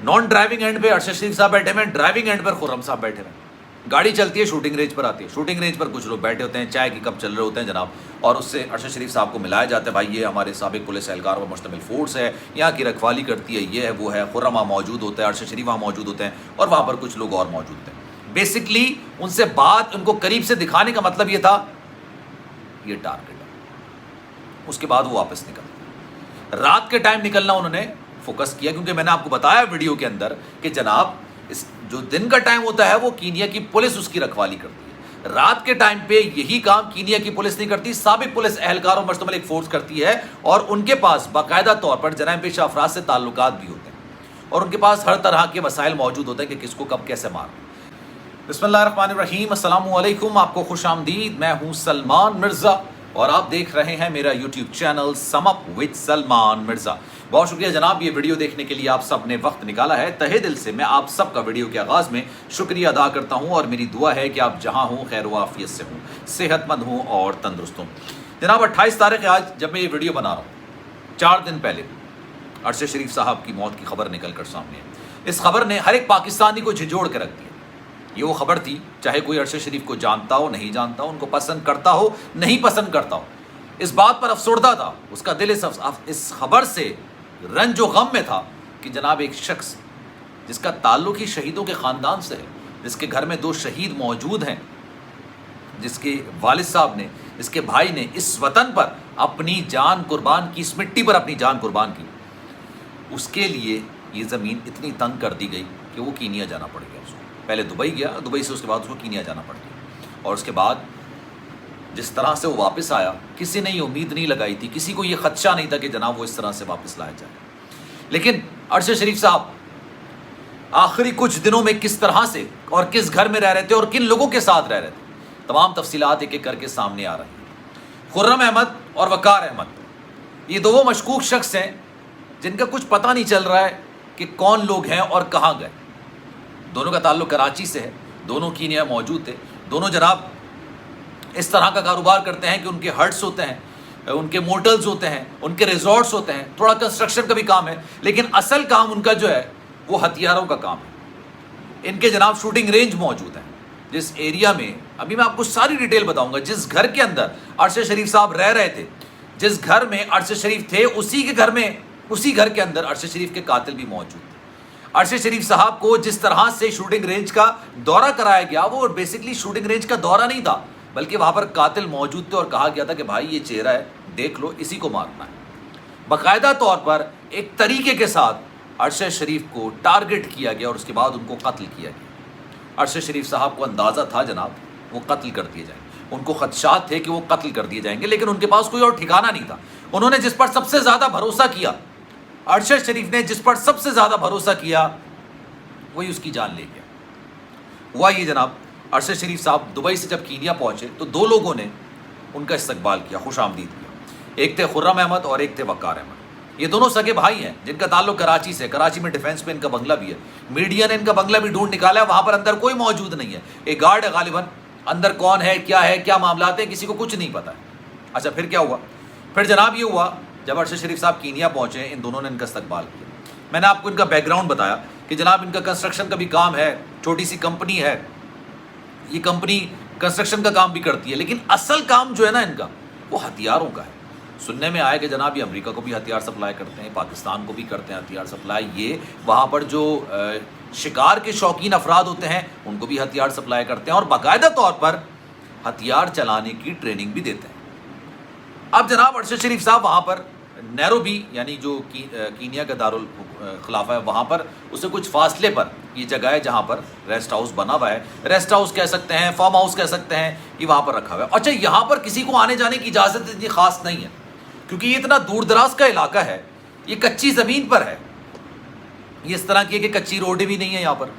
Non driving and पे अरशद शरीफ साहब बैठे हुए हैं, ड्राइविंग एंड पर खुर्रम साहब बैठे हुए हैं। गाड़ी चलती है, शूटिंग रेंज पर आती है, शूटिंग रेंज पर कुछ लोग बैठे होते हैं, चाय के कप चल रहे होते हैं जनाब, और उससे अरशद शरीफ साहब को मिलाया जाता है, भाई ये हमारे साबिक पुलिस एहलकार पर मुश्तमिल फोर्स है, यहाँ की रखवाली करती है, ये है वो है। खुर्रम वहाँ मौजूद होता है, अरशद शरीफ वहाँ मौजूद होते हैं, और वहाँ पर कुछ लोग और मौजूद थे। बेसिकली उनसे बात उनको करीब से दिखाने का मतलब ये था, ये टारगेट है। उसके बाद वो वापस निकल, रात के टाइम निकलना उन्होंने फोकस किया, क्योंकि मैंने आपको बताया वीडियो के अंदर कि जनाब इस जो दिन का टाइम होता है वो कीनिया की पुलिस उसकी रखवाली करती है, रात के टाइम पे यही काम कीनिया की पुलिस नहीं करती, साबिक पुलिस एहलकारों मुश्तमिल एक फोर्स करती है, और उनके पास बाकायदा तौर पर जराइम पेशा अफराद से ताल्लुकात भी होते हैं, और उनके पास हर तरह के वसाइल मौजूद होते हैं कि किसको कब कैसे मारना। बिस्मिल्लाहिर्रहमानिर्रहीम, अस्सलामु अलैकुम, आपको खुश आमदीद। मैं हूँ सलमान मिर्ज़ा और आप देख रहे हैं मेरा YouTube channel sum up with Salman Mirza. बहुत शुक्रिया जनाब, ये वीडियो देखने के लिए आप सब ने वक्त निकाला है। तहे दिल से मैं आप सब का वीडियो के आगाज़ में शुक्रिया अदा करता हूँ, और मेरी दुआ है कि आप जहाँ हों खैर वाफियत से हों, सेहतमंद हों और तंदुरुस्त हों। जनाब 28 तारीख है आज जब मैं ये वीडियो बना रहा हूँ। 4 दिन पहले अरशद शरीफ साहब की मौत की खबर निकल कर सामने है। इस खबर ने हर एक पाकिस्तानी को झिझोड़ के रख दिया। ये वो खबर थी, चाहे कोई अरशद शरीफ को जानता हो नहीं जानता हो, उनको पसंद करता हो नहीं पसंद करता हो, इस बात पर अफसरदा था, उसका दिल इस खबर से रंज व गम में था कि जनाब एक शख्स जिसका ताल्लुक ही शहीदों के ख़ानदान से है, जिसके घर में 2 शहीद मौजूद हैं, जिसके वालिद साहब ने, जिसके भाई ने इस वतन पर अपनी जान कुर्बान की, इस मिट्टी पर अपनी जान कुर्बान की, उसके लिए ये ज़मीन इतनी तंग कर दी गई कि वो कीनिया जाना पड़ गया उसको। पहले दुबई गया, दुबई से उसके बाद उसको कीनिया जाना पड़ गया, और उसके बाद जिस तरह से वो वापस आया, किसी ने ये उम्मीद नहीं लगाई थी, किसी को ये खदशा नहीं था कि जनाब वो इस तरह से वापस लाया जाए। लेकिन अरशद शरीफ साहब आखिरी कुछ दिनों में किस तरह से और किस घर में रह रहे थे और किन लोगों के साथ रह रहे थे, तमाम तफसीलात एक एक करके सामने आ रही हैं। खुर्रम अहमद और वकार अहमद, ये 2 मशकूक शख्स हैं जिनका कुछ पता नहीं चल रहा है कि कौन लोग हैं और कहाँ गए। दोनों का ताल्लुक कराची से है, दोनों कीनिया मौजूद थे, दोनों जनाब इस तरह का कारोबार करते हैं कि उनके हट्स होते हैं, उनके मोटल्स होते हैं, उनके रिजॉर्ट्स होते हैं, थोड़ा कंस्ट्रक्शन का भी काम है, लेकिन असल काम उनका जो है वो हथियारों का काम है। इनके जनाब शूटिंग रेंज मौजूद है, जिस एरिया में अभी मैं आपको सारी डिटेल बताऊंगा, जिस घर के अंदर अरशद शरीफ साहब रह रहे थे, जिस घर में अरशद शरीफ थे, उसी के घर में, उसी घर के अंदर अरशद शरीफ के कातिल भी मौजूद थे। अरशद शरीफ साहब को जिस तरह से शूटिंग रेंज का दौरा कराया गया, वो बेसिकली शूटिंग रेंज का दौरा नहीं था, बल्कि वहाँ पर कातिल मौजूद थे और कहा गया था कि भाई ये चेहरा है, देख लो, इसी को मारना है। बाकायदा तौर पर एक तरीके के साथ अरशद शरीफ को टारगेट किया गया और उसके बाद उनको कत्ल किया गया। अरशद शरीफ साहब को अंदाज़ा था जनाब वो कत्ल कर दिए जाएंगे, उनको खदशात थे कि वो कत्ल कर दिए जाएंगे, लेकिन उनके पास कोई और ठिकाना नहीं था। उन्होंने जिस पर सबसे ज़्यादा भरोसा किया, अरशद शरीफ ने जिस पर सबसे ज़्यादा भरोसा किया, वही उसकी जान ले गया। हुआ ये जनाब, अरशद शरीफ साहब दुबई से जब कीनिया पहुँचे तो 2 लोगों ने उनका इस्तकबाल किया, खुश आमदीद किया। एक थे खुर्रम अहमद और एक थे वकार अहमद। ये दोनों सगे भाई हैं जिनका ताल्लुक कराची से, कराची में डिफेंस पे इनका बंगला भी है। मीडिया ने इनका बंगला भी ढूंढ निकाला है, वहाँ पर अंदर कोई मौजूद नहीं है, एक गार्ड है गालिबन, अंदर कौन है, क्या मामला है, किसी को कुछ नहीं पता है। अच्छा, फिर क्या हुआ? फिर जनाब ये हुआ, जब अरशद शरीफ साहब कीनिया पहुँचे, इन दोनों ने इनका इस्तकबाल किया। मैंने आपको इनका बैकग्राउंड बताया कि जनाब इनका कंस्ट्रक्शन का भी काम है, छोटी सी कंपनी है, ये कंपनी कंस्ट्रक्शन का काम भी करती है, लेकिन असल काम जो है ना इनका, वो हथियारों का है। सुनने में आया कि जनाब ये अमेरिका को भी हथियार सप्लाई करते हैं, पाकिस्तान को भी करते हैं हथियार सप्लाई, ये वहाँ पर जो शिकार के शौकीन अफराद होते हैं उनको भी हथियार सप्लाई करते हैं, और बाकायदा तौर पर हथियार चलाने की ट्रेनिंग भी देते हैं। अब जनाब अरशद शरीफ साहब वहाँ पर नैरोबी, यानी जो कीनिया का दारुल खिलाफा है, वहाँ पर उससे कुछ फासले पर ये जगह है जहाँ पर रेस्ट हाउस बना हुआ है, रेस्ट हाउस कह सकते हैं, फार्म हाउस कह सकते हैं, ये वहाँ पर रखा हुआ है। अच्छा, यहाँ पर किसी को आने जाने की इजाज़त इतनी ख़ास नहीं है, क्योंकि ये इतना दूर दराज का इलाका है, ये कच्ची ज़मीन पर है, ये इस तरह की कि कच्ची रोडें भी नहीं है यहाँ पर,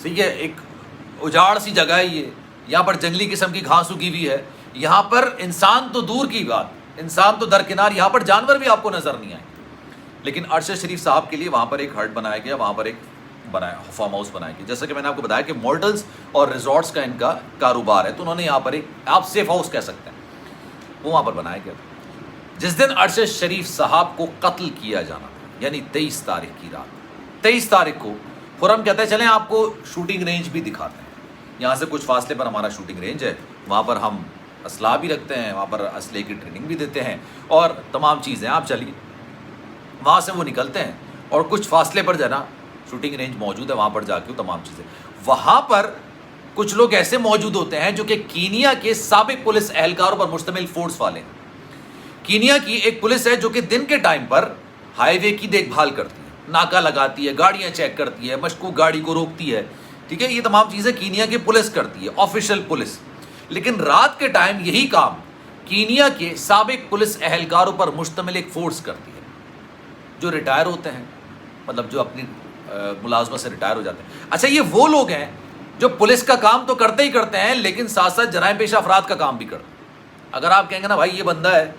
ठीक है, एक उजाड़ सी जगह है ये, यहाँ पर जंगली किस्म की घास उगी हुई है, यहाँ पर इंसान तो दूर की बात, इंसान तो दरकिनार, यहाँ पर जानवर भी आपको नज़र नहीं आए। लेकिन अरशद शरीफ साहब के लिए वहाँ पर एक हट बनाया गया, वहाँ पर एक फार्म हाउस बनाया गया। जैसे कि मैंने आपको बताया कि मॉडल्स और रिजॉर्ट्स का इनका कारोबार है, तो उन्होंने यहाँ पर एक, आप सेफ हाउस कह सकते हैं, वो वहाँ पर बनाया गया। जिस दिन अरशद शरीफ साहब को कत्ल किया जाना, यानी 23 तारीख की रात, 23 तारीख को खुर्रम कहता है चलें आपको शूटिंग रेंज भी दिखाते हैं, यहाँ से कुछ फासले पर हमारा शूटिंग रेंज है, वहाँ पर हम असला भी रखते हैं, वहाँ पर असले की ट्रेनिंग भी देते हैं और तमाम चीज़ें, आप चलिए। वहाँ से वो निकलते हैं और कुछ फासले पर जो है ना शूटिंग रेंज मौजूद है, वहाँ पर जाके वो तमाम चीज़ें, वहाँ पर कुछ लोग ऐसे मौजूद होते हैं जो कि कीनिया के साबिक पुलिस एहलकारों पर मुश्तमिल फोर्स वाले हैं। कीनिया की एक पुलिस है जो कि दिन के टाइम पर हाईवे की देखभाल करती है, नाका लगाती है, गाड़ियाँ चेक करती है, मशकूक गाड़ी को रोकती है, ठीक है, ये तमाम चीज़ें कीनिया की पुलिस करती है, ऑफिशियल पुलिस। लेकिन रात के टाइम यही काम कीनिया के साबिक पुलिस एहलकारों पर मुश्तमिल एक फोर्स करती है जो रिटायर होते हैं, मतलब जो अपनी मुलाजमत से रिटायर हो जाते हैं। अच्छा, ये वो लोग हैं जो पुलिस का काम तो करते ही करते हैं लेकिन साथ साथ जराइम पेशा अफराद का काम भी करते हैं। अगर आप कहेंगे ना भाई ये बंदा है,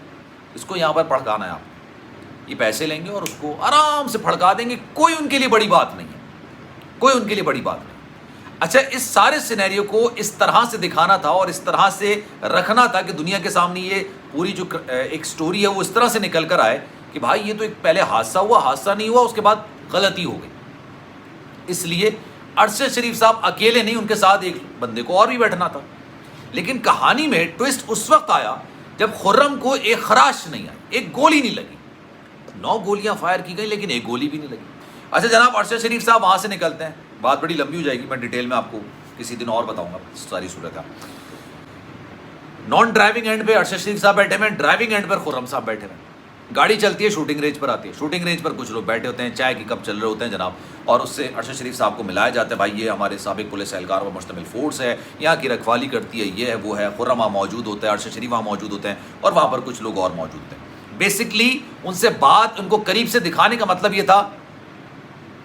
इसको यहाँ पर भड़काना है, आप ये पैसे लेंगे और उसको आराम से भड़का देंगे, कोई उनके लिए बड़ी बात नहीं है, कोई उनके लिए बड़ी बात नहीं। अच्छा, इस सारे सिनेरियो को इस तरह से दिखाना था और इस तरह से रखना था कि दुनिया के सामने ये पूरी जो एक स्टोरी है वो इस तरह से निकल कर आए कि भाई ये तो एक पहले हादसा हुआ, हादसा नहीं हुआ, उसके बाद गलती हो गई। इसलिए अरशद शरीफ साहब अकेले नहीं, उनके साथ एक बंदे को और भी बैठना था। लेकिन कहानी में ट्विस्ट उस वक्त आया जब खुर्रम को एक खराश नहीं आई, एक गोली नहीं लगी। 9 गोलियां फायर की गई लेकिन एक गोली भी नहीं लगी। अच्छा जनाब, अरशद शरीफ साहब वहाँ से निकलते हैं, बात बड़ी लंबी हो जाएगी, मैं डिटेल में आपको किसी दिन और बताऊंगा सारी सूरत का। नॉन ड्राइविंग एंड पे अरशद शरीफ साहब बैठे हुए, ड्राइविंग एंड पर खुर्रम साहब बैठे हुए। गाड़ी चलती है, शूटिंग रेंज पर आती है, शूटिंग रेंज पर कुछ लोग बैठे होते हैं, चाय की कप चल रहे होते हैं जनाब, और उससे अरशद शरीफ साहब को मिलाया जाता है, भाई ये हमारे साबिक पुलिस एहलकारों पर मुश्तमिल फोर्स है, यहाँ की रखवाली करती है, ये है वो है। खुर्रम वहाँ मौजूद होता है, अरशद शरीफ वहाँ मौजूद होते हैं और वहाँ पर कुछ लोग और मौजूद थे। बेसिकली उनसे बात, उनको करीब से दिखाने का मतलब ये था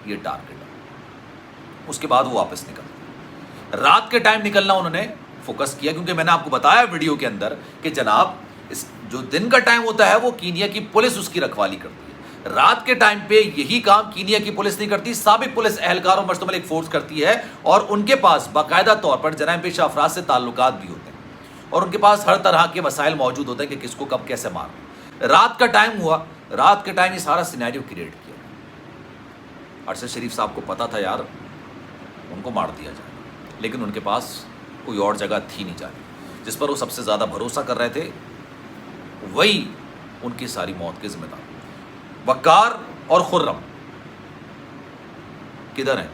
ये टारगेट है। उसके बाद वो वापस निकल, रात के टाइम निकलना उन्होंने फोकस किया, क्योंकि मैंने आपको बताया वीडियो के अंदर कि जनाब इस जो दिन का टाइम होता है वो कीनिया की पुलिस उसकी रखवाली करती है, रात के टाइम पे यही काम कीनिया की पुलिस नहीं करती, साबिक पुलिस एहलकारों में मुश्तमिल एक फोर्स करती है और उनके पास बाकायदा तौर पर जराइम पेशा अफराद से ताल्लुकात भी होते हैं और उनके पास हर तरह के वसाइल मौजूद होते हैं कि किसको कब कैसे मार। रात का टाइम हुआ, रात के टाइम ये सारा सिनेरियो क्रिएट किया। अरशद शरीफ साहब को पता था यार उनको मार दिया जाए, लेकिन उनके पास कोई और जगह थी नहीं जाने, जिस पर वो सबसे ज़्यादा भरोसा कर रहे थे वही उनकी सारी मौत के जिम्मेदार। वकार और खुर्रम किधर हैं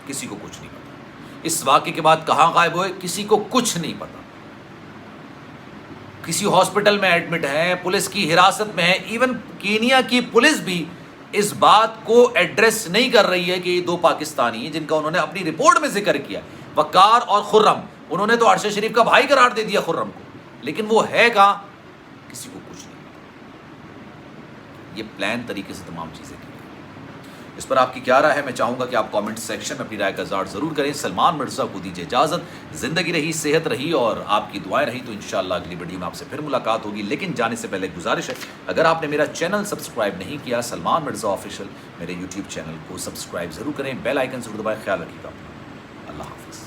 किसी को कुछ नहीं पता। इस वाक़े के बाद कहाँ गायब हुए किसी को कुछ नहीं पता। किसी हॉस्पिटल में एडमिट हैं, पुलिस की हिरासत में है। इवन कीनिया की पुलिस भी इस बात को एड्रेस नहीं कर रही है कि ये 2 पाकिस्तानी जिनका उन्होंने अपनी रिपोर्ट में जिक्र किया, वकार और खुर्रम, उन्होंने तो अरशद शरीफ का भाई करार दे दिया खुर्रम को, लेकिन वो है कहाँ किसी को कुछ नहीं। ये प्लान तरीके से तमाम चीज़ें की। इस पर आपकी क्या राय है? मैं चाहूँगा कि आप कमेंट सेक्शन में अपनी राय का इज़हार ज़रूर करें। सलमान मिर्ज़ा को दीजिए इजाज़त। ज़िंदगी रही, सेहत रही और आपकी दुआएं रही तो इंशाअल्लाह अगली वीडियो में आपसे फिर मुलाकात होगी। लेकिन जाने से पहले गुजारिश है, अगर आपने मेरा चैनल सब्सक्राइब नहीं किया सलमान मिर्ज़ा ऑफिशियल, मेरे यूट्यूब चैनल को सब्सक्राइब ज़रूर करें, बेल आइकन ज़रूर दबाएं। ख्याल रखिएगा, अल्लाह हाफ़िज़।